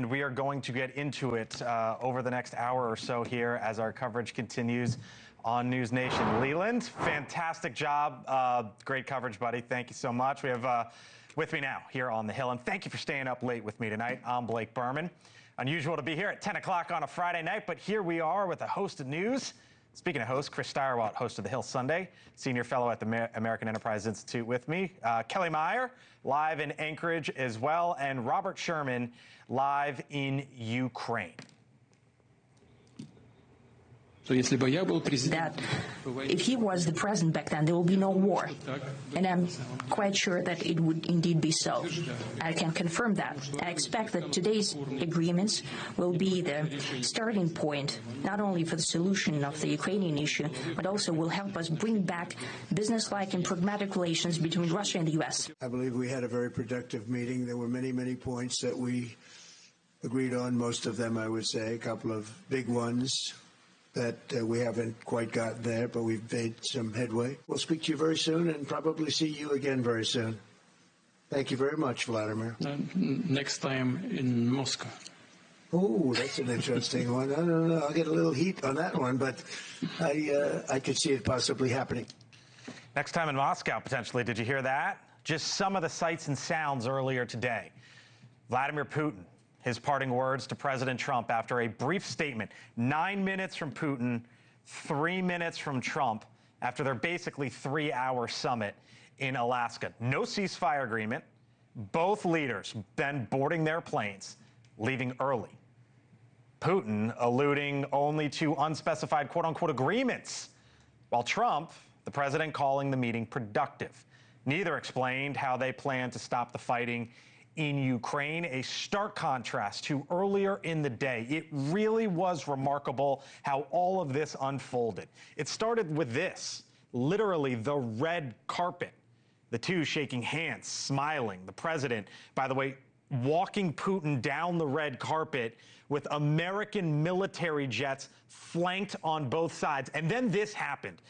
and we are going to get into it over the next hour or so here as our coverage continues on NewsNation. Leland, fantastic job. Great coverage, buddy. Thank you so much. We have with me now here on the Hill, and thank you for staying up late with me tonight. I'm Blake Burman. Unusual to be here at 10 o'clock on a Friday night, but here we are with a host of news. Speaking of hosts, Chris Stirewalt, host of The Hill Sunday, senior fellow at the American Enterprise Institute with me. Kelly Meyer, live in Anchorage as well, and Robert Sherman, live in Ukraine. That if he was the president back then, there will be no war. And I'm quite sure that it would indeed be so. I can confirm that. I expect that today's agreements will be the starting point, not only for the solution of the Ukrainian issue, but also will help us bring back business-like and pragmatic relations between Russia and the U.S. I believe we had a very productive meeting. There were many, many points that we agreed on, most of them, I would say, a couple of big ones that we haven't quite gotten there, but we've made some headway. We'll speak to you very soon and probably see you again very soon. Thank you very much, Vladimir. Next time in Moscow. Oh, that's an interesting one. I don't know. I'll get a little heat on that one, but I could see it possibly happening. Next time in Moscow, potentially. Did you hear that? Just some of the sights and sounds earlier today. Vladimir Putin, his parting words to President Trump after a brief statement, 9 minutes from Putin, 3 minutes from Trump, after their basically 3-hour summit in Alaska. No ceasefire agreement. Both leaders then boarding their planes, leaving early. Putin alluding only to unspecified quote-unquote agreements, while Trump, the president, calling the meeting productive. Neither explained how they plan to stop the fighting in Ukraine, a stark contrast to earlier in the day. It really was remarkable how all of this unfolded. It started with this, literally the red carpet. The two shaking hands, smiling. The president, by the way, walking Putin down the red carpet with American military jets flanked on both sides. And then this happened.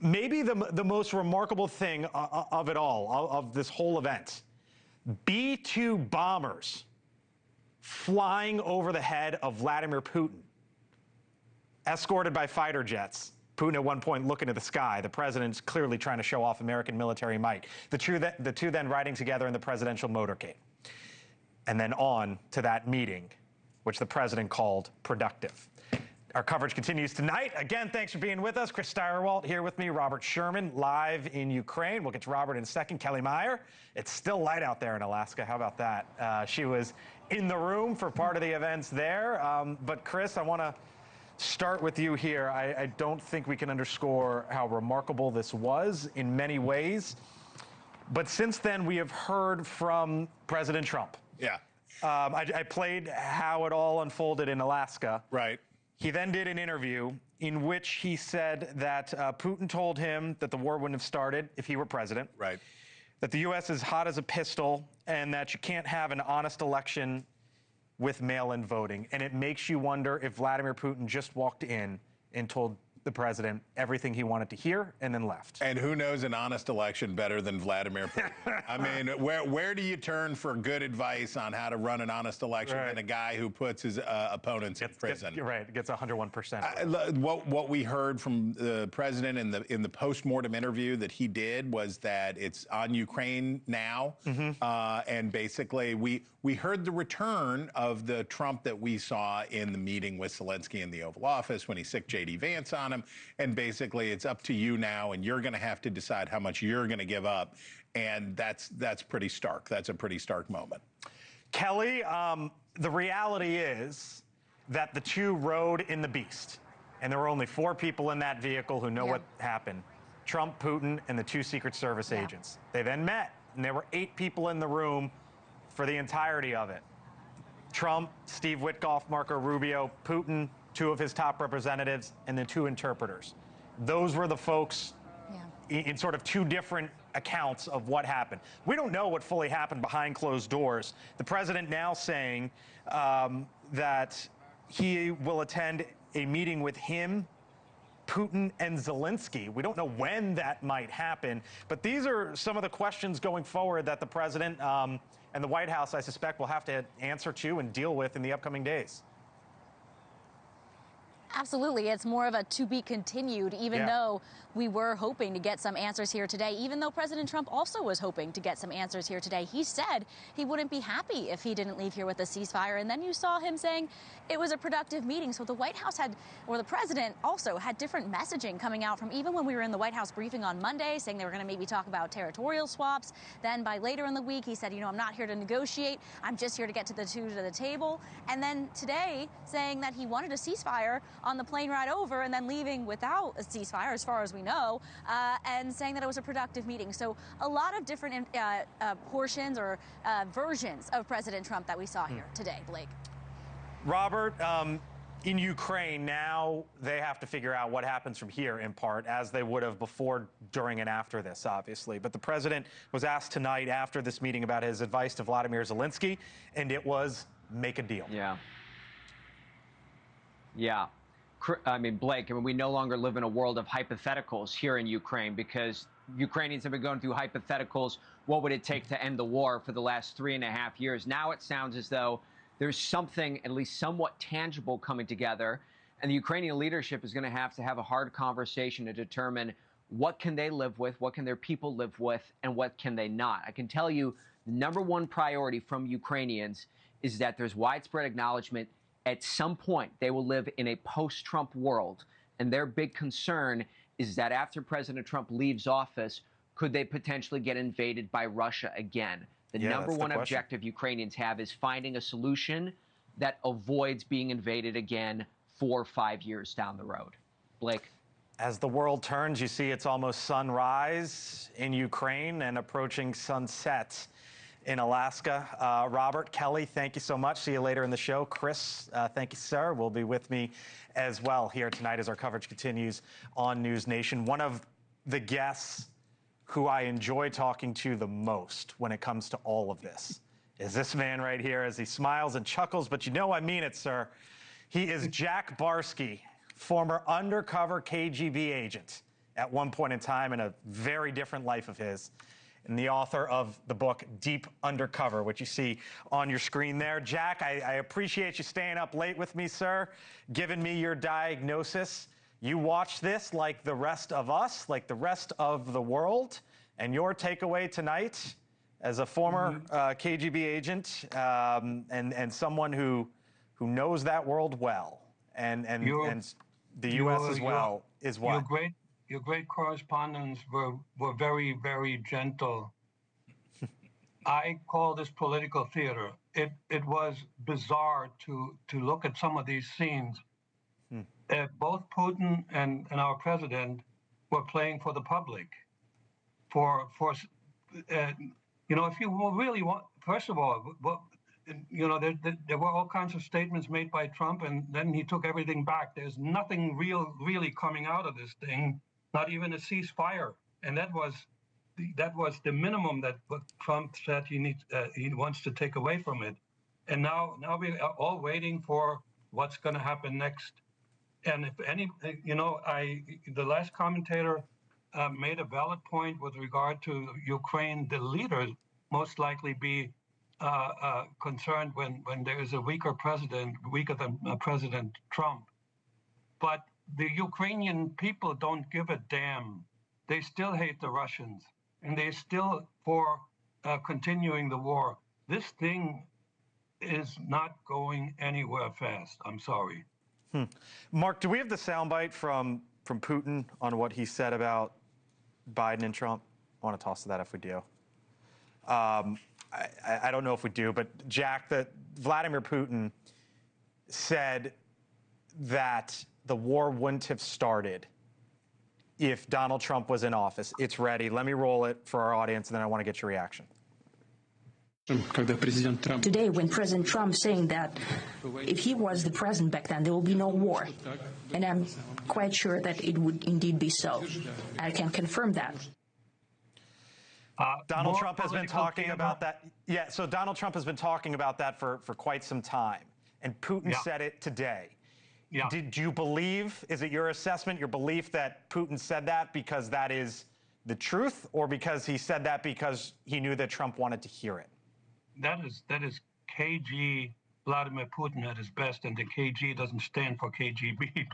Maybe the most remarkable thing of it all, of this whole event. B-2 bombers flying over the head of Vladimir Putin, escorted by fighter jets. Putin at one point looking at the sky. The president's clearly trying to show off American military might. The two then riding together in the presidential motorcade. And then on to that meeting, which the president called productive. Our coverage continues tonight. Again, thanks for being with us. Chris Stirewalt here with me. Robert Sherman live in Ukraine. We'll get to Robert in a second. Kelly Meyer. It's still light out there in Alaska. How about that? She was in the room for part of the events there. But Chris, I want to start with you here. I don't think we can underscore how remarkable this was in many ways. But since then, we have heard from President Trump. Yeah. I played how it all unfolded in Alaska. Right. He then did an interview in which he said that Putin told him that the war wouldn't have started if he were president. Right. That the U.S. is hot as a pistol and that you can't have an honest election with mail-in voting. And it makes you wonder if Vladimir Putin just walked in and told the president everything he wanted to hear and then left. And who knows an honest election better than Vladimir Putin? I mean, where do you turn for good advice on how to run an honest election than a guy who puts his opponents in prison? Gets 101%. What we heard from the president in the post-mortem interview that he did was that it's on Ukraine now. And basically, we heard the return of the Trump that we saw in the meeting with Zelensky in the Oval Office when he sicked J.D. Vance on him. And basically, it's up to you now, and you're going to have to decide how much you're going to give up. And that's pretty stark. That's a pretty stark moment. Kelly, the reality is that the two rode in the Beast, and there were only 4 people in that vehicle who know what happened. Trump, Putin, and the 2 Secret Service agents. They then met, and there were 8 people in the room for the entirety of it. Trump, Steve Witkoff, Marco Rubio, Putin, 2 of his top representatives, and the 2 interpreters. Those were the folks in sort of 2 different accounts of what happened. We don't know what fully happened behind closed doors. The president now saying that he will attend a meeting with him Putin and Zelensky. We don't know when that might happen, but these are some of the questions going forward that the president and the White House, I suspect, will have to answer to and deal with in the upcoming days. Absolutely. It's more of a to be continued, even though we were hoping to get some answers here today, even though President Trump also was hoping to get some answers here today. He said he wouldn't be happy if he didn't leave here with a ceasefire. And then you saw him saying it was a productive meeting. So the White House had, or the president also had different messaging coming out from even when we were in the White House briefing on Monday, saying they were going to maybe talk about territorial swaps. Then by later in the week, he said, you know, I'm not here to negotiate. I'm just here to get to the table. And then today saying that he wanted a ceasefire on the plane ride over and then leaving without a ceasefire, as far as we know, and saying that it was a productive meeting. So a lot of different portions or versions of President Trump that we saw here today, Blake. Robert, in Ukraine now, they have to figure out what happens from here, in part, as they would have before, during, and after this, obviously. But the president was asked tonight after this meeting about his advice to Vladimir Zelensky, and it was make a deal. Yeah. I mean, Blake, we no longer live in a world of hypotheticals here in Ukraine, because Ukrainians have been going through hypotheticals. What would it take to end the war for the last 3.5 years? Now it sounds as though there's something at least somewhat tangible coming together, and the Ukrainian leadership is going to have a hard conversation to determine what can they live with, what can their people live with, and what can they not. I can tell you the number one priority from Ukrainians is that there's widespread acknowledgement at some point they will live in a post-Trump world, and their big concern is that after President Trump leaves office, could they potentially get invaded by Russia again? The number one objective Ukrainians have is finding a solution that avoids being invaded again 4 or 5 years down the road. Blake? As the world turns, you see it's almost sunrise in Ukraine and approaching sunset in Alaska. Robert, Kelly, thank you so much. See you later in the show. Chris, thank you, sir. Will be with me as well here tonight as our coverage continues on News Nation. One of the guests who I enjoy talking to the most when it comes to all of this is this man right here, as he smiles and chuckles, but you know I mean it, sir. He is Jack Barsky, former undercover KGB agent at one point in time in a very different life of his, and the author of the book Deep Undercover, which you see on your screen there. Jack, I appreciate you staying up late with me, sir, giving me your diagnosis. You watched this like the rest of us, like the rest of the world, and your takeaway tonight as a former KGB agent and someone who knows that world well and the U.S. as well is what? Your great correspondents were very, very gentle. I call this political theater. It was bizarre to look at some of these scenes. Both Putin and our president were playing for the public. If you really want, first of all, there were all kinds of statements made by Trump, and then he took everything back. There's nothing really coming out of this thing, not even a ceasefire. And that was the minimum that what Trump said he wants to take away from it. And now we are all waiting for what's going to happen next. And if any, the last commentator made a valid point with regard to Ukraine. The leaders most likely be concerned when there is a weaker than President Trump. But the Ukrainian people don't give a damn. They still hate the Russians, and they're still for continuing the war. This thing is not going anywhere fast. I'm sorry. Mark, do we have the soundbite from Putin on what he said about Biden and Trump? I want to toss to that if we do. I don't know if we do, but Jack, that Vladimir Putin said that the war wouldn't have started if Donald Trump was in office. It's ready. Let me roll it for our audience, and then I want to get your reaction. Today, when President Trump saying that if he was the president back then, there will be no war. And I'm quite sure that it would indeed be so. I can confirm that. Donald Trump has been talking about that. Yeah, so Donald Trump has been talking about that for quite some time. And Putin said it today. Yeah. Did you believe, is it your assessment, your belief that Putin said that because that is the truth, or because he said that because he knew that Trump wanted to hear it? That is KG Vladimir Putin at his best, and the KG doesn't stand for KGB.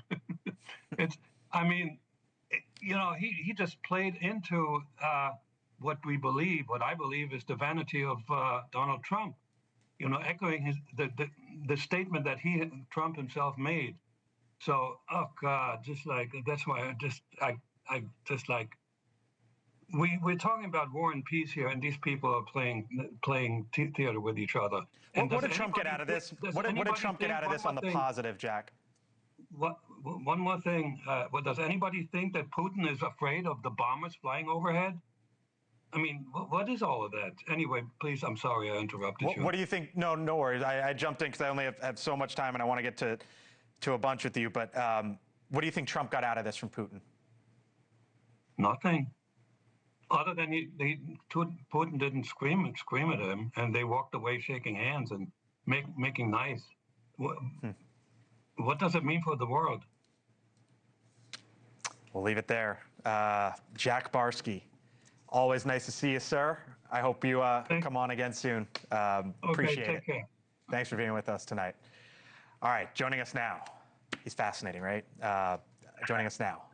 It's, I mean, you know, he just played into what I believe is the vanity of Donald Trump. You know, echoing the statement that Trump himself made. So, oh God, just like that's why I just like we're talking about war and peace here, and these people are playing theater with each other. And what did Trump get out of this? What did Trump get out of this on the positive, Jack? One more thing. Does anybody think that Putin is afraid of the bombers flying overhead? I mean, what is all of that? Anyway, please, I'm sorry I interrupted you. What do you think? No worries. I jumped in because I only have so much time, and I want to get to a bunch with you. But what do you think Trump got out of this from Putin? Nothing. Other than Putin didn't scream at him, and they walked away shaking hands and making nice. What does it mean for the world? We'll leave it there. Jack Barsky. Always nice to see you, sir. I hope you come on again soon. Appreciate it. Take care. Thanks for being with us tonight. All right, joining us now. He's fascinating, right? Joining us now,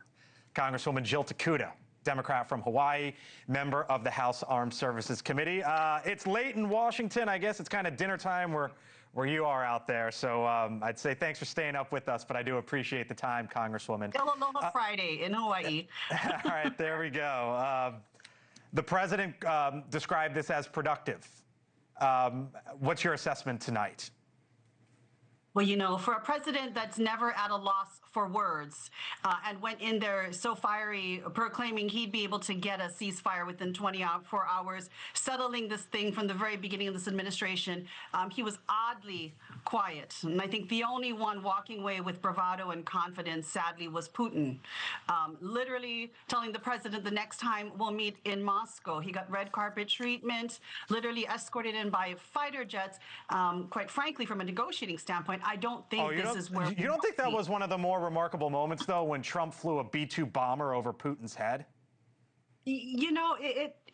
Congresswoman Jill Takuda, Democrat from Hawaii, member of the House Armed Services Committee. It's late in Washington. I guess it's kind of dinner time where you are out there. So I'd say thanks for staying up with us, but I do appreciate the time, Congresswoman. Aloha Friday in Hawaii. All right, there we go. The president described this as productive. What's your assessment tonight? Well, you know, for a president that's never at a loss for words and went in there so fiery, proclaiming he'd be able to get a ceasefire within 24 hours, settling this thing from the very beginning of this administration, he was oddly quiet. And I think the only one walking away with bravado and confidence, sadly, was Putin. Literally telling the president the next time we'll meet in Moscow. He got red carpet treatment, literally escorted in by fighter jets. Quite frankly, from a negotiating standpoint, I don't think this is where you don't think that was one of the more remarkable moments, though, when Trump flew a B-2 bomber over Putin's head? You know,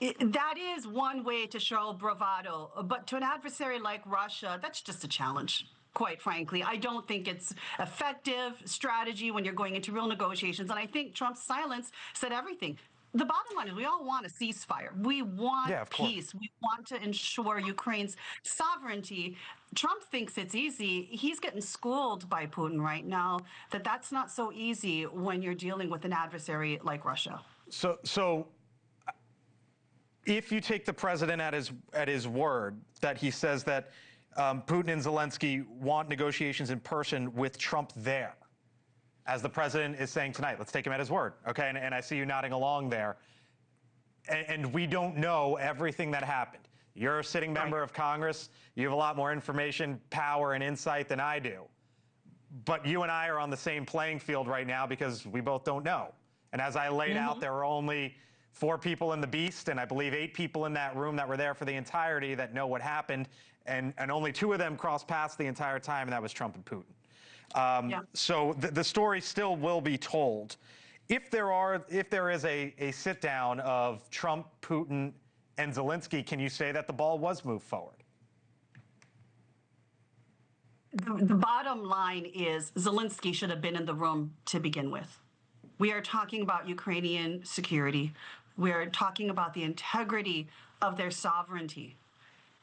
that is one way to show bravado, but to an adversary like Russia, that's just a challenge. Quite frankly, I don't think it's effective strategy when you're going into real negotiations. And I think Trump's silence said everything. The bottom line is we all want a ceasefire. We want peace. We want to ensure Ukraine's sovereignty. Trump thinks it's easy. He's getting schooled by Putin right now that that's not so easy when you're dealing with an adversary like Russia. So if you take the president at his word that he says that Putin and Zelensky want negotiations in person with Trump there, as the president is saying tonight, let's take him at his word, okay? And I see you nodding along there. And we don't know everything that happened. You're a sitting member of Congress. You have a lot more information, power, and insight than I do. But you and I are on the same playing field right now because we both don't know. And as I laid out, there were only 4 people in the beast, and I believe 8 people in that room that were there for the entirety that know what happened. And only 2 of them crossed paths the entire time, and that was Trump and Putin. So the story still will be told. If there is a sit down of Trump, Putin, and Zelensky, can you say that the ball was moved forward? The bottom line is Zelensky should have been in the room to begin with. We are talking about Ukrainian security. We are talking about the integrity of their sovereignty.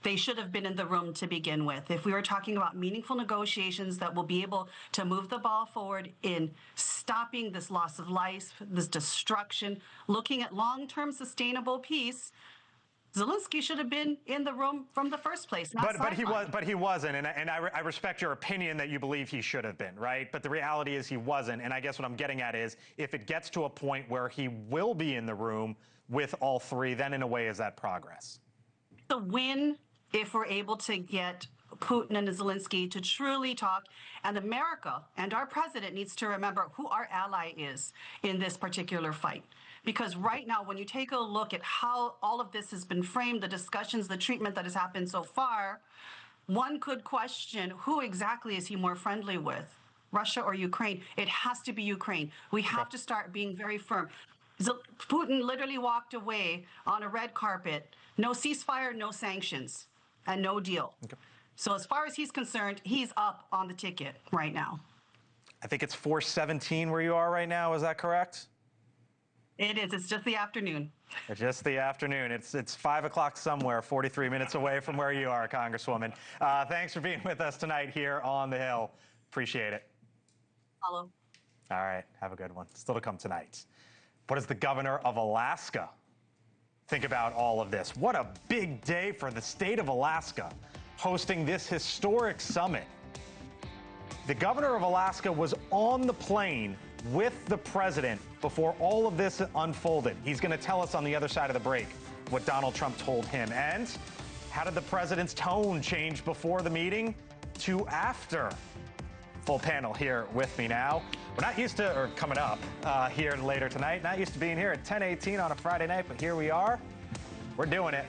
They should have been in the room to begin with. If we were talking about meaningful negotiations that will be able to move the ball forward in stopping this loss of life, this destruction, looking at long-term sustainable peace, Zelensky should have been in the room from the first place. But he wasn't, and I respect your opinion that you believe he should have been, right? But the reality is he wasn't, and I guess what I'm getting at is if it gets to a point where he will be in the room with all 3, then in a way is that progress? The win if we're able to get Putin and Zelensky to truly talk, and America and our president needs to remember who our ally is in this particular fight. Because right now, when you take a look at how all of this has been framed, the discussions, the treatment that has happened so far, one could question who exactly is he more friendly with? Russia or Ukraine. It has to be Ukraine. We have to start being very firm. Putin literally walked away on a red carpet. No ceasefire, no sanctions, and no deal. Okay. So as far as he's concerned, he's up on the ticket right now. I think it's 4:17 where you are right now. Is that correct? It is. It's just the afternoon. It's just the afternoon. It's 5 o'clock somewhere, 43 minutes away from where you are, Congresswoman. Thanks for being with us tonight here on the Hill. Appreciate it. Follow. All right. Have a good one. Still to come tonight. What does the governor of Alaska think about all of this? What a big day for the state of Alaska, hosting this historic summit. The governor of Alaska was on the plane with the president before all of this unfolded. He's going to tell us on the other side of the break what Donald Trump told him. And how did the president's tone change before the meeting to after? Full panel here with me now. We're not used to, or coming up here later tonight, not used to being here at 10:18 on a Friday night, but here we are. We're doing it.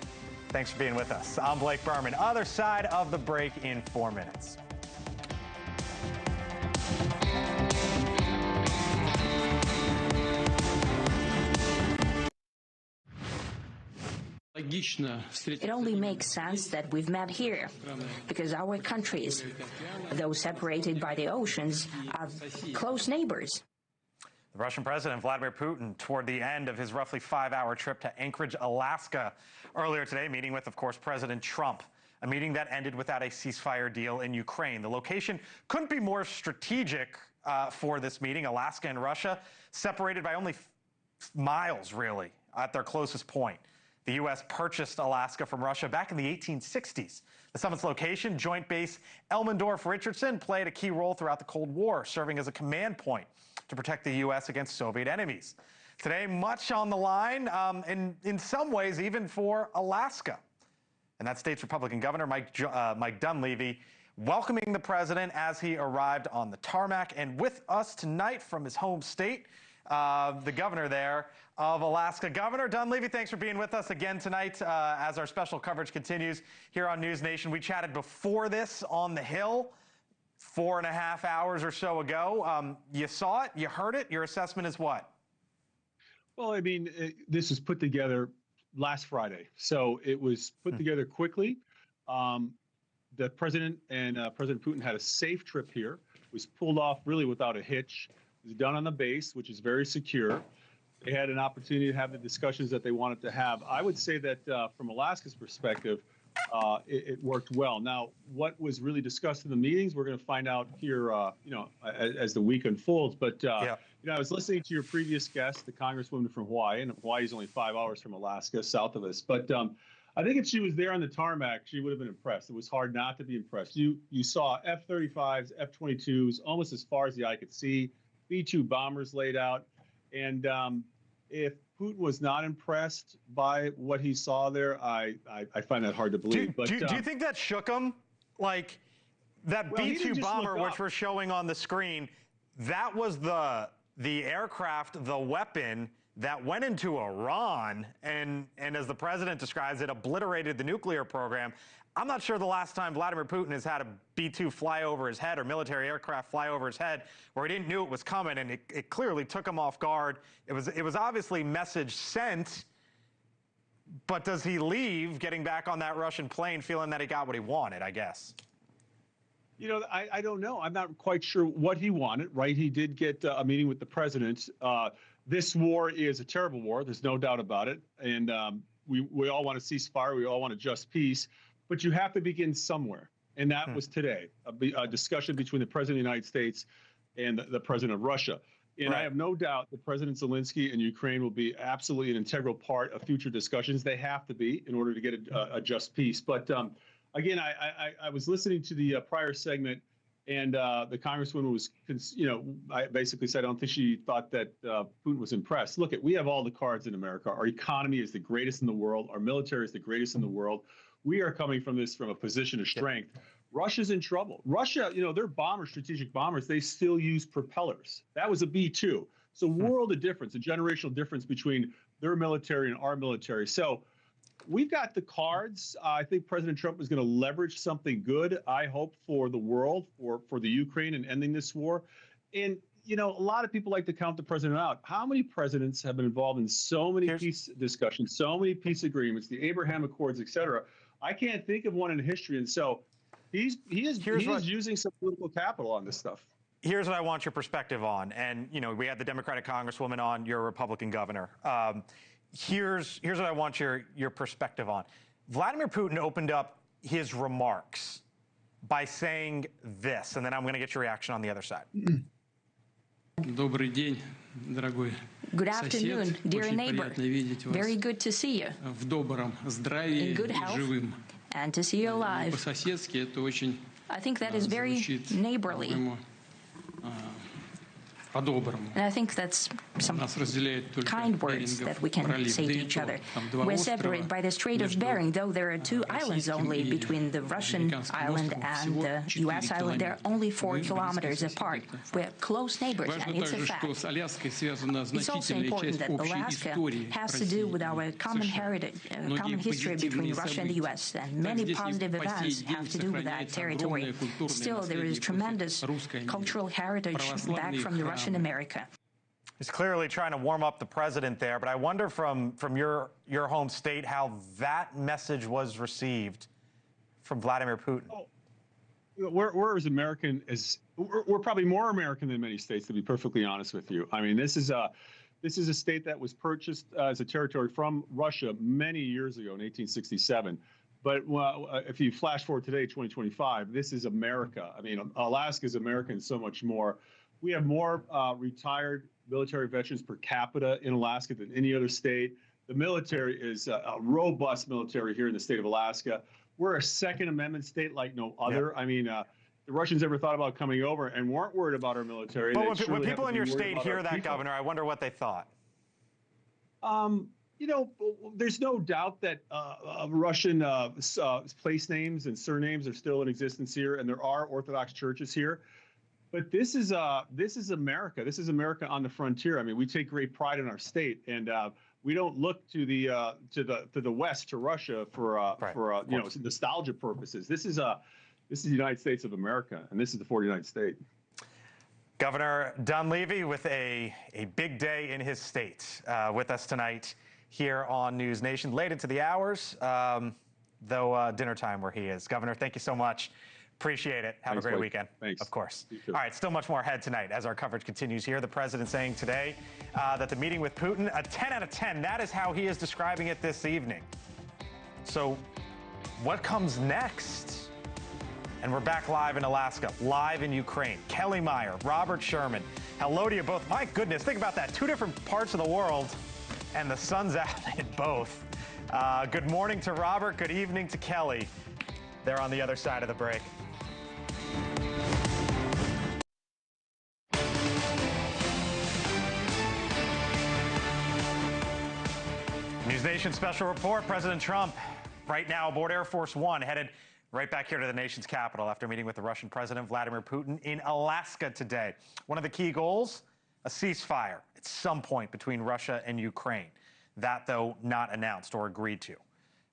Thanks for being with us. I'm Blake Burman. Other side of the break in 4 minutes. It only makes sense that we've met here, because our countries, though separated by the oceans, are close neighbors. The Russian President Vladimir Putin, toward the end of his roughly 5-hour trip to Anchorage, Alaska, earlier today, meeting with, of course, President Trump, a meeting that ended without a ceasefire deal in Ukraine. The location couldn't be more strategic for this meeting. Alaska and Russia separated by only miles, really, at their closest point. The U.S. purchased Alaska from Russia back in the 1860s. The summit's location, Joint Base Elmendorf-Richardson, played a key role throughout the Cold War, serving as a command point to protect the U.S. against Soviet enemies. Today, much on the line, and in some ways, even for Alaska. And that state's Republican Governor, Mike Dunleavy, welcoming the president as he arrived on the tarmac. And with us tonight from his home state, the governor there of Alaska. Governor Dunleavy, thanks for being with us again tonight as our special coverage continues here on NewsNation. We chatted before this on the Hill 4.5 hours or so ago. You saw it, you heard it. Your assessment is what? Well, I mean, this was put together last Friday, so it was put together quickly. The president and President Putin had a safe trip here. It was pulled off really without a hitch. It was done on the base, which is very secure. They had an opportunity to have the discussions that they wanted to have. I would say that from Alaska's perspective, it worked well. Now, what was really discussed in the meetings, we're going to find out here, as the week unfolds. But, I was listening to your previous guest, the Congresswoman from Hawaii, and Hawaii is only 5 hours from Alaska, south of us. But I think if she was there on the tarmac, she would have been impressed. It was hard not to be impressed. You saw F-35s, F-22s, almost as far as the eye could see. B-2 bombers laid out. And if Putin was not impressed by what he saw there, I find that hard to believe. Do you think that shook him? Like that B-2 bomber, which we're showing on the screen, that was the aircraft, the weapon that went into Iran and as the president describes it, obliterated the nuclear program. I'm not sure the last time Vladimir Putin has had a B-2 fly over his head or military aircraft fly over his head where he didn't know it was coming, and it clearly took him off guard. It was obviously message sent, but does he leave getting back on that Russian plane feeling that he got what he wanted, I guess? I don't know. I'm not quite sure what he wanted, right? He did get a meeting with the president. This war is a terrible war. There's no doubt about it. And we all want a ceasefire. We all want a just peace. But you have to begin somewhere. And that was today, a discussion between the president of the United States and the president of Russia. And right. I have no doubt that President Zelensky and Ukraine will be absolutely an integral part of future discussions. They have to be in order to get a just peace. But again, I was listening to the prior segment, and the Congresswoman was, I basically said, I don't think she thought that Putin was impressed. Look, we have all the cards in America. Our economy is the greatest in the world. Our military is the greatest in the world. We are coming from this from a position of strength. Yep. Russia's in trouble. Russia, their bombers, strategic bombers, they still use propellers. That was a B-2. So world of difference, a generational difference between their military and our military. So we've got the cards. I think President Trump is going to leverage something good, I hope, for the world, for the Ukraine and ending this war. And, you know, a lot of people like to count the president out. How many presidents have been involved in so many peace discussions, so many peace agreements, the Abraham Accords, et cetera? I can't think of one in history. And so he is using some political capital on this stuff. Here's what I want your perspective on. And, you know, we had the Democratic Congresswoman on, your Republican governor. Here's what I want your perspective on. Vladimir Putin opened up his remarks by saying this, and then I'm going to get your reaction on the other side. Good afternoon, dear neighbor. Very good to see you. In good health and to see you alive. I think that is very neighborly. And I think that's some kind words that we can say to each other. We're separated by the Strait of Bering, though there are 2 islands only between the Russian island and the U.S. island. They're only 4 kilometers apart. We're close neighbors, and it's a fact. It's also important that Alaska has to do with our common heritage, common history between Russia and the U.S., and many positive events have to do with that territory. Still, there is tremendous cultural heritage back from the Russian America. He's clearly trying to warm up the president there, but I wonder from your home state how that message was received from Vladimir Putin. Oh, we're as American as we're probably more American than many states, to be perfectly honest with you. I mean, this is a state that was purchased as a territory from Russia many years ago in 1867. But if you flash forward today, 2025, this is America. I mean, Alaska is American so much more. We have more retired military veterans per capita in Alaska than any other state. The military is a robust military here in the state of Alaska. We're a Second Amendment state like no other. Yep. I mean, the Russians ever thought about coming over and weren't worried about our military. But when people in your state hear that, Governor, I wonder what they thought. You know, there's no doubt that Russian place names and surnames are still in existence here, and there are Orthodox churches here. But this is America. This is America on the frontier. I mean, we take great pride in our state, and we don't look to the west, to Russia for you know, nostalgia purposes. This is the United States of America, and this is the 49th state. Governor Dunleavy with a big day in his state with us tonight here on News Nation, late into the hours, though dinner time where he is. Governor, thank you so much. Appreciate it. Have a great weekend. Thanks. Of course. All right, still much more ahead tonight as our coverage continues here. The president saying today that the meeting with Putin, a 10 out of 10. That is how he is describing it this evening. So what comes next? And we're back live in Alaska, live in Ukraine. Kelly Meyer, Robert Sherman. Hello to you both. My goodness, think about that. 2 different parts of the world, and the sun's out in both. Good morning to Robert. Good evening to Kelly. They're on the other side of the break. NewsNation special report. President Trump right now aboard Air Force One, headed right back here to the nation's capital after meeting with the Russian President Vladimir Putin in Alaska today. One of the key goals, a ceasefire at some point between Russia and Ukraine. That, though, not announced or agreed to.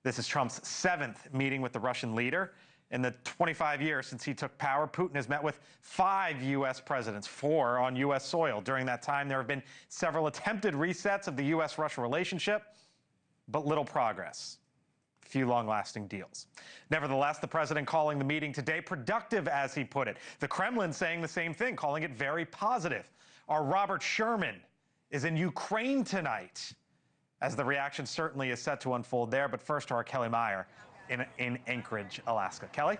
This is Trump's 7th meeting with the Russian leader. In the 25 years since he took power, Putin has met with 5 U.S. presidents, 4 on U.S. soil. During that time, there have been several attempted resets of the U.S.-Russia relationship, but little progress. Few long-lasting deals. Nevertheless, the president calling the meeting today productive, as he put it. The Kremlin saying the same thing, calling it very positive. Our Robert Sherman is in Ukraine tonight, as the reaction certainly is set to unfold there. But first to our Kelly Meyer in Anchorage, Alaska. Kelly?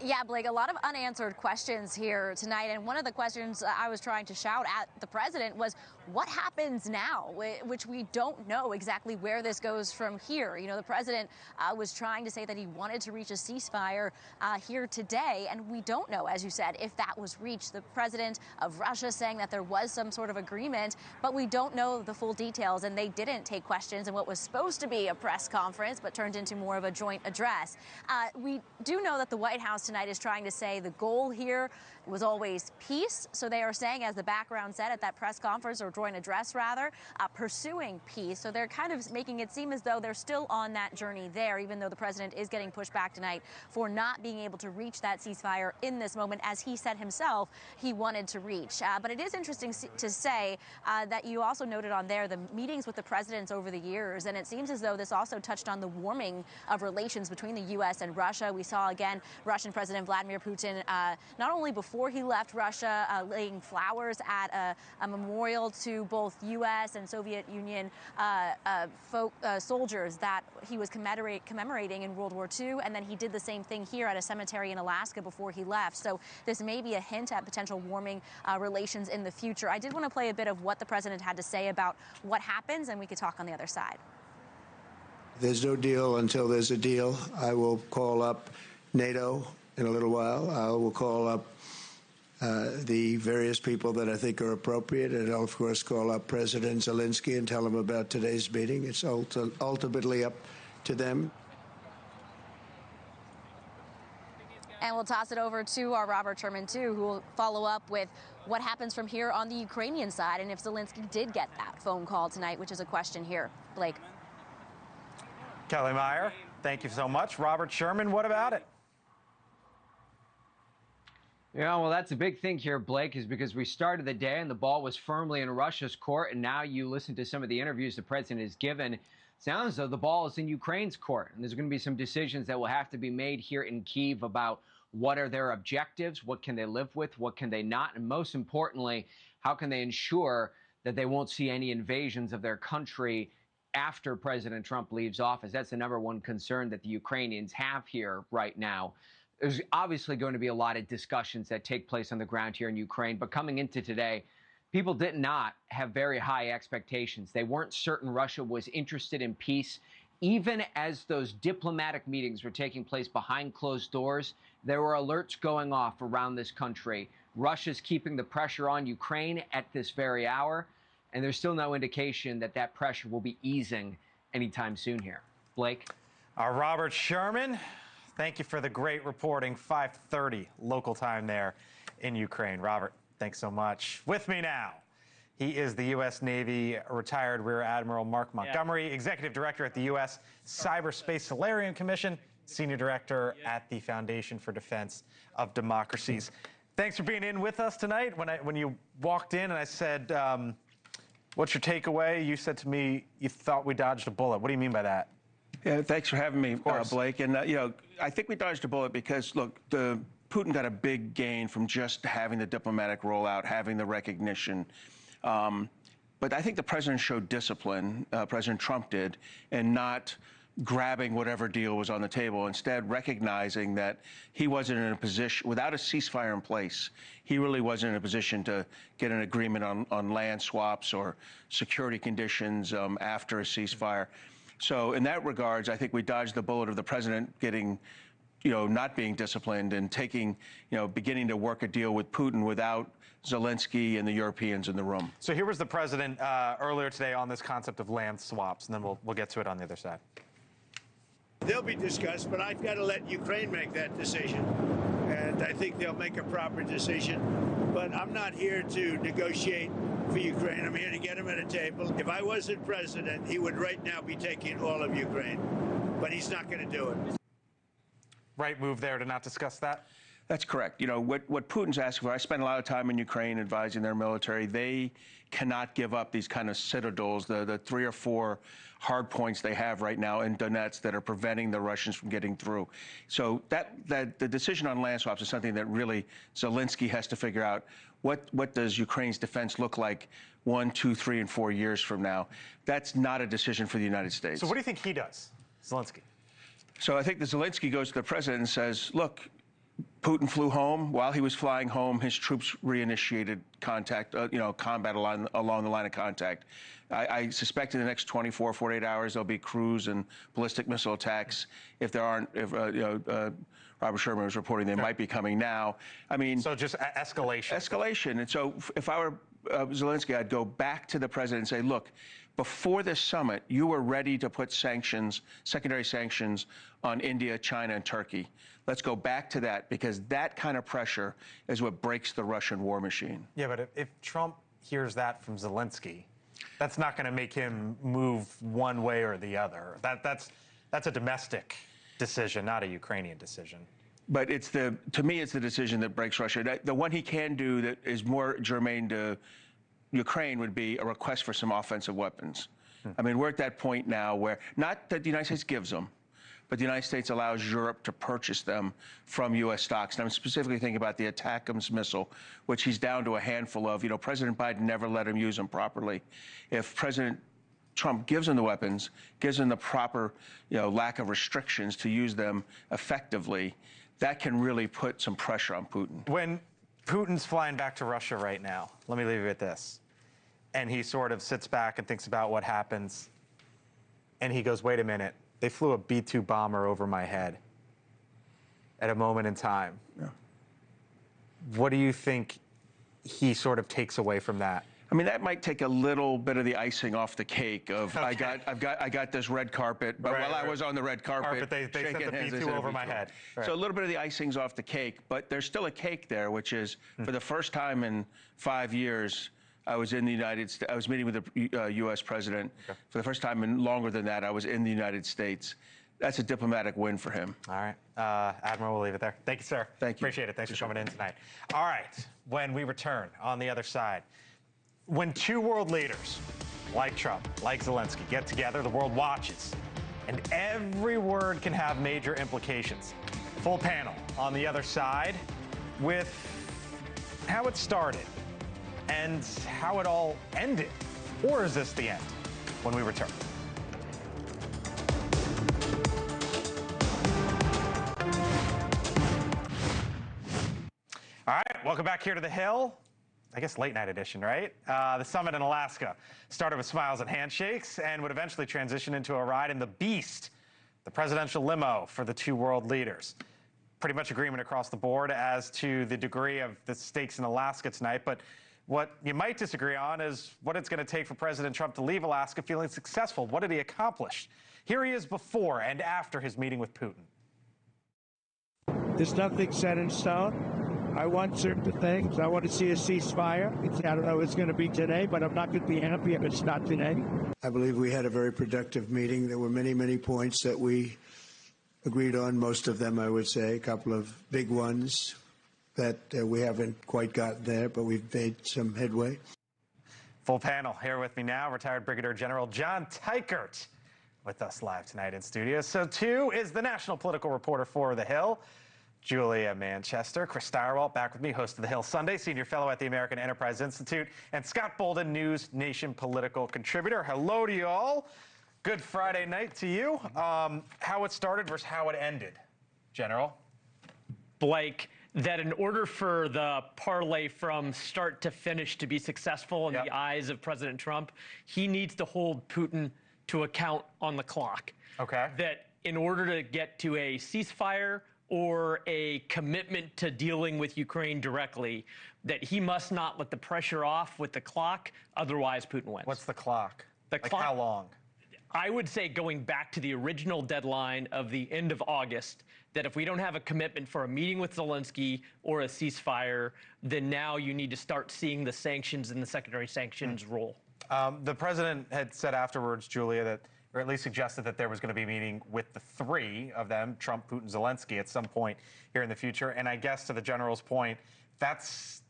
Yeah, Blake, a lot of unanswered questions here tonight. And one of the questions I was trying to shout at the president was, what happens now? Which we don't know exactly where this goes from here. You know, the president was trying to say that he wanted to reach a ceasefire here today. And we don't know, as you said, if that was reached. The president of Russia saying that there was some sort of agreement, but we don't know the full details. And they didn't take questions in what was supposed to be a press conference, but turned into more of a joint address. We do know that the White House tonight is trying to say the goal here was always peace. So they are saying, as the background said at that press conference, or joint address rather, pursuing peace. So they're kind of making it seem as though they're still on that journey there, even though the president is getting pushed back tonight for not being able to reach that ceasefire in this moment, as he said himself he wanted to reach. But it is interesting to say that you also noted on there the meetings with the presidents over the years, and it seems as though this also touched on the warming of relations between the U.S. and Russia. We saw, again, Russian President Vladimir Putin, not only before he left Russia, laying flowers at a memorial to both U.S. and Soviet Union soldiers that he was commemorating in World War II, and then he did the same thing here at a cemetery in Alaska before he left. So this may be a hint at potential warming relations in the future. I did want to play a bit of what the president had to say about what happens, and we could talk on the other side. There's no deal until there's a deal. I will call up NATO in a little while. I will call up the various people that I think are appropriate, and I'll, of course, call up President Zelensky and tell him about today's meeting. It's ultimately up to them. And we'll toss it over to our Robert Sherman, too, who will follow up with what happens from here on the Ukrainian side, and if Zelensky did get that phone call tonight, which is a question here. Blake. Kelly Meyer, thank you so much. Robert Sherman, what about it? Yeah, well, that's a big thing here, Blake, is because we started the day and the ball was firmly in Russia's court, and now you listen to some of the interviews the president has given. Sounds as though the ball is in Ukraine's court, and there's going to be some decisions that will have to be made here in Kyiv about what are their objectives, what can they live with, what can they not, and most importantly, how can they ensure that they won't see any invasions of their country after President Trump leaves office. That's the number one concern that the Ukrainians have here right now. There's obviously going to be a lot of discussions that take place on the ground here in Ukraine, but coming into today, people did not have very high expectations. They weren't certain Russia was interested in peace. Even as those diplomatic meetings were taking place behind closed doors, there were alerts going off around this country. Russia's keeping the pressure on Ukraine at this very hour, and there's still no indication that that pressure will be easing anytime soon here. Blake? Robert Sherman, thank you for the great reporting. 5:30 local time there in Ukraine. Robert, thanks so much. With me now, he is the U.S. Navy retired Rear Admiral Mark Montgomery, Executive Director at the U.S. Cyberspace Solarium Commission, Senior Director at the Foundation for Defense of Democracies. Thanks for being in with us tonight. When you walked in and I said, what's your takeaway? You said to me, you thought we dodged a bullet. What do you mean by that? Yeah, thanks for having me, Blake. And, I think we dodged a bullet because, look, Putin got a big gain from just having the diplomatic rollout, having the recognition. But I think the president showed discipline, President Trump did, in not grabbing whatever deal was on the table, instead recognizing that he wasn't in a position, without a ceasefire in place, he really wasn't in a position to get an agreement on land swaps or security conditions after a ceasefire. So in that regards, I think we dodged the bullet of the president getting, not being disciplined and taking, beginning to work a deal with Putin without Zelensky and the Europeans in the room. So here was the president earlier today on this concept of land swaps, and then we'll get to it on the other side. They'll be discussed, but I've got to let Ukraine make that decision. And I think they'll make a proper decision. But I'm not here to negotiate for Ukraine. I'm here to get him at a table. If I wasn't president, he would right now be taking all of Ukraine. But he's not going to do it. Right move there to not discuss that? That's correct. What Putin's asking for, I spent a lot of time in Ukraine advising their military. They cannot give up these kind of citadels, the 3 or 4 hard points they have right now in Donetsk that are preventing the Russians from getting through. So the decision on land swaps is something that really Zelensky has to figure out. What does Ukraine's defense look like 1, 2, 3, and 4 years from now? That's not a decision for the United States. So what do you think he does, Zelensky? So I think that Zelensky goes to the president and says, look, Putin flew home. While he was flying home, his troops reinitiated contact, combat along the line of contact. I suspect in the next 24, 48 hours, there'll be cruise and ballistic missile attacks. If there aren't, Robert Sherman was reporting they might be coming now. I mean, so just escalation. Escalation. And so if I were Zelensky, I'd go back to the president and say, look, before this summit, you were ready to put sanctions, secondary sanctions on India, China, and Turkey. Let's go back to that, because that kind of pressure is what breaks the Russian war machine. Yeah, but if Trump hears that from Zelensky, that's not going to make him move one way or the other. That's a domestic decision, not a Ukrainian decision. But to me, it's the decision that breaks Russia. The one he can do that is more germane to Ukraine would be a request for some offensive weapons. I mean, we're at that point now where, not that the United States gives them, but the United States allows Europe to purchase them from U.S. stocks. And I'm specifically thinking about the ATACMS missile, which he's down to a handful of. You know, President Biden never let him use them properly. If President Trump gives them the weapons, gives them the proper, lack of restrictions to use them effectively, that can really put some pressure on Putin. When Putin's flying back to Russia right now, let me leave you with this, and he sort of sits back and thinks about what happens, and he goes, wait a minute, they flew a B-2 bomber over my head at a moment in time. Yeah. What do you think he sort of takes away from that? I mean, that might take a little bit of the icing off the cake of I got this red carpet, but while I was on the red carpet they sent the B-2 over my head. Right. So a little bit of the icing's off the cake, but there's still a cake there, which is for the first time in 5 years, I was in the United States. I was meeting with the U.S. president. Okay. For the first time in longer than that, I was in the United States. That's a diplomatic win for him. All right. Admiral, we'll leave it there. Thank you, sir. Thank you. Appreciate it. Thanks for coming in tonight. All right. When we return on the other side, when two world leaders like Trump, like Zelensky, get together, the world watches, and every word can have major implications. Full panel on the other side with how it started and how it all ended. Or is this the end? When we return. All right, welcome back here to the Hill. I guess late night edition, right? The summit in Alaska started with smiles and handshakes and would eventually transition into a ride in the Beast, the presidential limo for the two world leaders. Pretty much agreement across the board as to the degree of the stakes in Alaska tonight, but what you might disagree on is what it's going to take for President Trump to leave Alaska feeling successful. What did he accomplish? Here he is before and after his meeting with Putin. There's nothing set in stone. I want certain things. I want to see a ceasefire. I don't know if it's going to be today, but I'm not going to be happy if it's not today. I believe we had a very productive meeting. There were many, many points that we agreed on, most of them, I would say, a couple of big ones that we haven't quite gotten there, but we've made some headway. Full panel here with me now, retired Brigadier General John Teichert with us live tonight in studio. So too is the national political reporter for The Hill, Julia Manchester. Chris Stirewalt back with me, host of The Hill Sunday, senior fellow at the American Enterprise Institute, and Scott Bolden, NewsNation political contributor. Hello to you all. Good Friday night to you. How it started versus how it ended, General? Blake, that in order for the parlay from start to finish to be successful in the eyes of President Trump, he needs to hold Putin to account on the clock. Okay. That in order to get to a ceasefire or a commitment to dealing with Ukraine directly, that he must not let the pressure off with the clock, otherwise Putin wins. What's the clock? The like clock, how long? I would say going back to the original deadline of the end of August, that if we don't have a commitment for a meeting with Zelensky or a ceasefire, then now you need to start seeing the sanctions and the secondary sanctions roll. The president had said afterwards, Julia, that, or at least suggested that there was going to be a meeting with the three of them, Trump, Putin, Zelensky, at some point here in the future. And I guess to the general's point, that's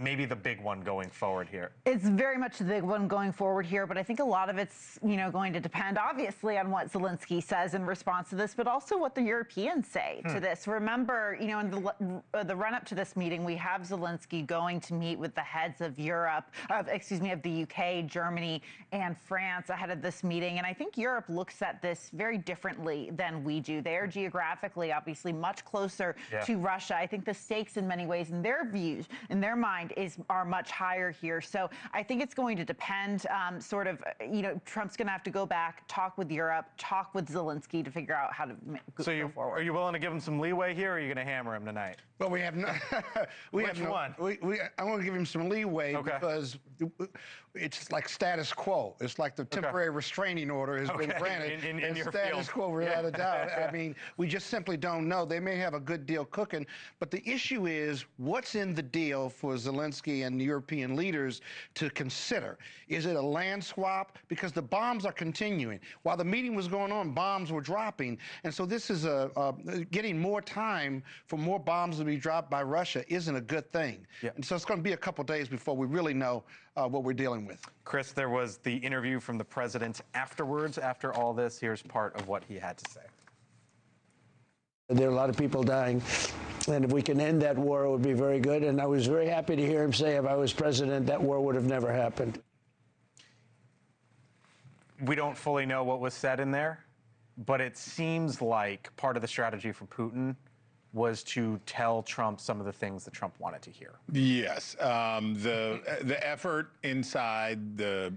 maybe the big one going forward here. It's very much the big one going forward here, but I think a lot of it's, going to depend, obviously, on what Zelensky says in response to this, but also what the Europeans say to this. Remember, in the run-up to this meeting, we have Zelensky going to meet with the heads of of the UK, Germany, and France ahead of this meeting. And I think Europe looks at this very differently than we do. They are geographically, obviously, much closer to Russia. I think the stakes in many ways, in their views, in their mind, are much higher here. So I think it's going to depend. Trump's going to have to go back, talk with Europe, talk with Zelensky to figure out how to go forward. Are you willing to give him some leeway here, or are you going to hammer him tonight? Well, we have no. Which one? I want to give him some leeway because it's like status quo. It's like the temporary restraining order has been granted. In your status field. quo, without a doubt. I mean, we just simply don't know. They may have a good deal cooking, but the issue is what's in the deal for Zelensky and the European leaders to consider. Is it a land swap? Because the bombs are continuing. While the meeting was going on, bombs were dropping. And so this is getting more time for more bombs to be dropped by Russia isn't a good thing. Yeah. And so it's going to be a couple days before we really know what we're dealing with. Chris, there was the interview from the president afterwards, after all this. Here's part of what he had to say. There are a lot of people dying, and if we can end that war, it would be very good. And I was very happy to hear him say, if I was president, that war would have never happened. We don't fully know what was said in there, but it seems like part of the strategy for Putin was to tell Trump some of the things that Trump wanted to hear. Yes, the effort inside the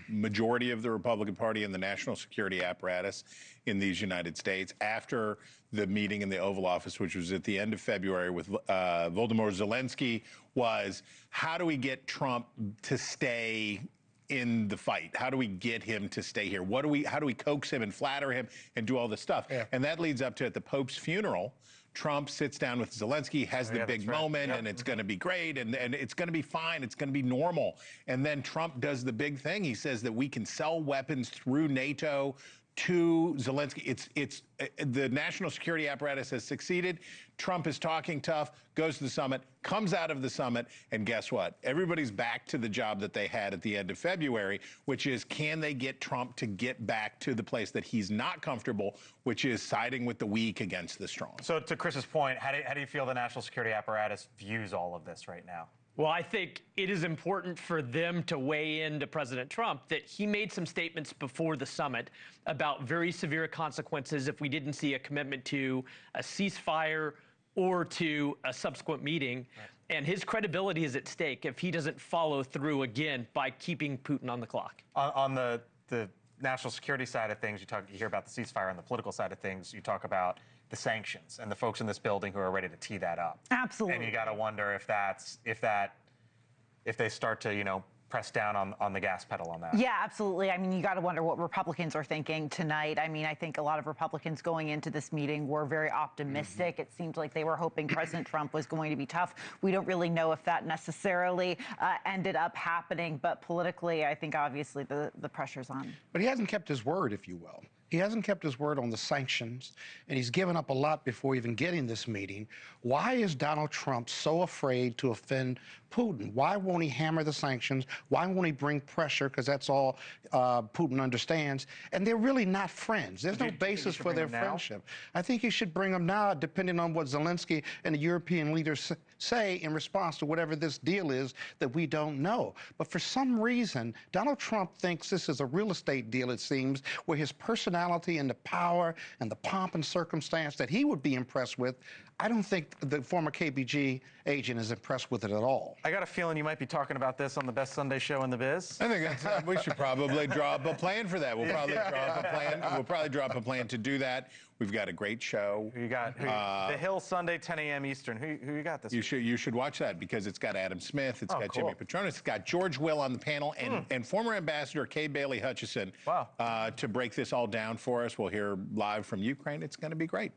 majority of the Republican Party and the national security apparatus in these United States after the meeting in the Oval Office, which was at the end of February with Vladimir Zelensky, was how do we get Trump to stay in the fight? How do we get him to stay here? How do we coax him and flatter him and do all this stuff? Yeah. And that leads up to at the Pope's funeral, Trump sits down with Zelensky, has the big moment, and it's going to be great, and it's going to be fine, it's going to be normal. And then Trump does the big thing. He says that we can sell weapons through NATO to Zelensky. It's the national security apparatus has succeeded. Trump is talking tough, goes to the summit, comes out of the summit, and guess what? Everybody's back to the job that they had at the end of February, which is, can they get Trump to get back to the place that he's not comfortable, which is siding with the weak against the strong? So to Chris's point, how do you feel the national security apparatus views all of this right now? Well, I think it is important for them to weigh in to President Trump that he made some statements before the summit about very severe consequences if we didn't see a commitment to a ceasefire or to a subsequent meeting. Right. And his credibility is at stake if he doesn't follow through again by keeping Putin on the clock. On the national security side of things, you hear about the ceasefire. On the political side of things, you talk about the sanctions and the folks in this building who are ready to tee that up. Absolutely. And you got to wonder if they start to, press down on the gas pedal on that. Yeah, absolutely. I mean, you got to wonder what Republicans are thinking tonight. I mean, I think a lot of Republicans going into this meeting were very optimistic. It seemed like they were hoping President Trump was going to be tough. We don't really know if that necessarily ended up happening, but politically, I think obviously the pressure's on. But he hasn't kept his word, if you will. He hasn't kept his word on the sanctions, and he's given up a lot before even getting this meeting. Why is Donald Trump so afraid to offend Putin? Why won't he hammer the sanctions? Why won't he bring pressure? Because that's all Putin understands. And they're really not friends. There's no basis for their friendship. I think he should bring them now, depending on what Zelensky and the European leaders say in response to whatever this deal is that we don't know. But for some reason, Donald Trump thinks this is a real estate deal, it seems, where his personality and the power and the pomp and circumstance that he would be impressed with, I don't think the former KBG agent is impressed with it at all. I got a feeling you might be talking about this on the best Sunday show in the biz. I think that's, we should probably draw up a plan for that. We'll probably draw up a plan. We'll probably draw up a plan to do that. We've got a great show. Who you got? The Hill Sunday, 10 a.m. Eastern. Who you got this week? You should watch that because it's got Adam Smith, it's got Jimmy Petronis, it's got George Will on the panel, and former Ambassador Kay Bailey Hutchison to break this all down for us. We'll hear live from Ukraine. It's going to be great.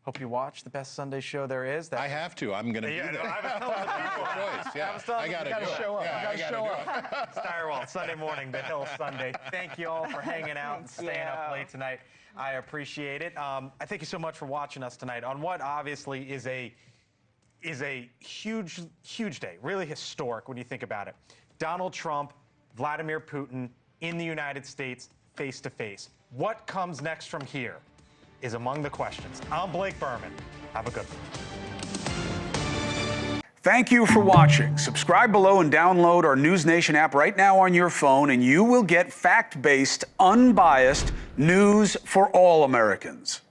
Hope you watch the best Sunday show there is. I have to. I'm going to be there. I was telling the people. I got to show up. I got to show up. Steyerwalt, Sunday morning, the Hill Sunday. Thank you all for hanging out and staying up late tonight. I appreciate it. I thank you so much for watching us tonight on what obviously is a huge, huge day, really historic when you think about it. Donald Trump, Vladimir Putin in the United States face to face. What comes next from here is among the questions. I'm Blake Burman. Have a good one. Thank you for watching. Subscribe below and download our NewsNation app right now on your phone, and you will get fact-based, unbiased news for all Americans.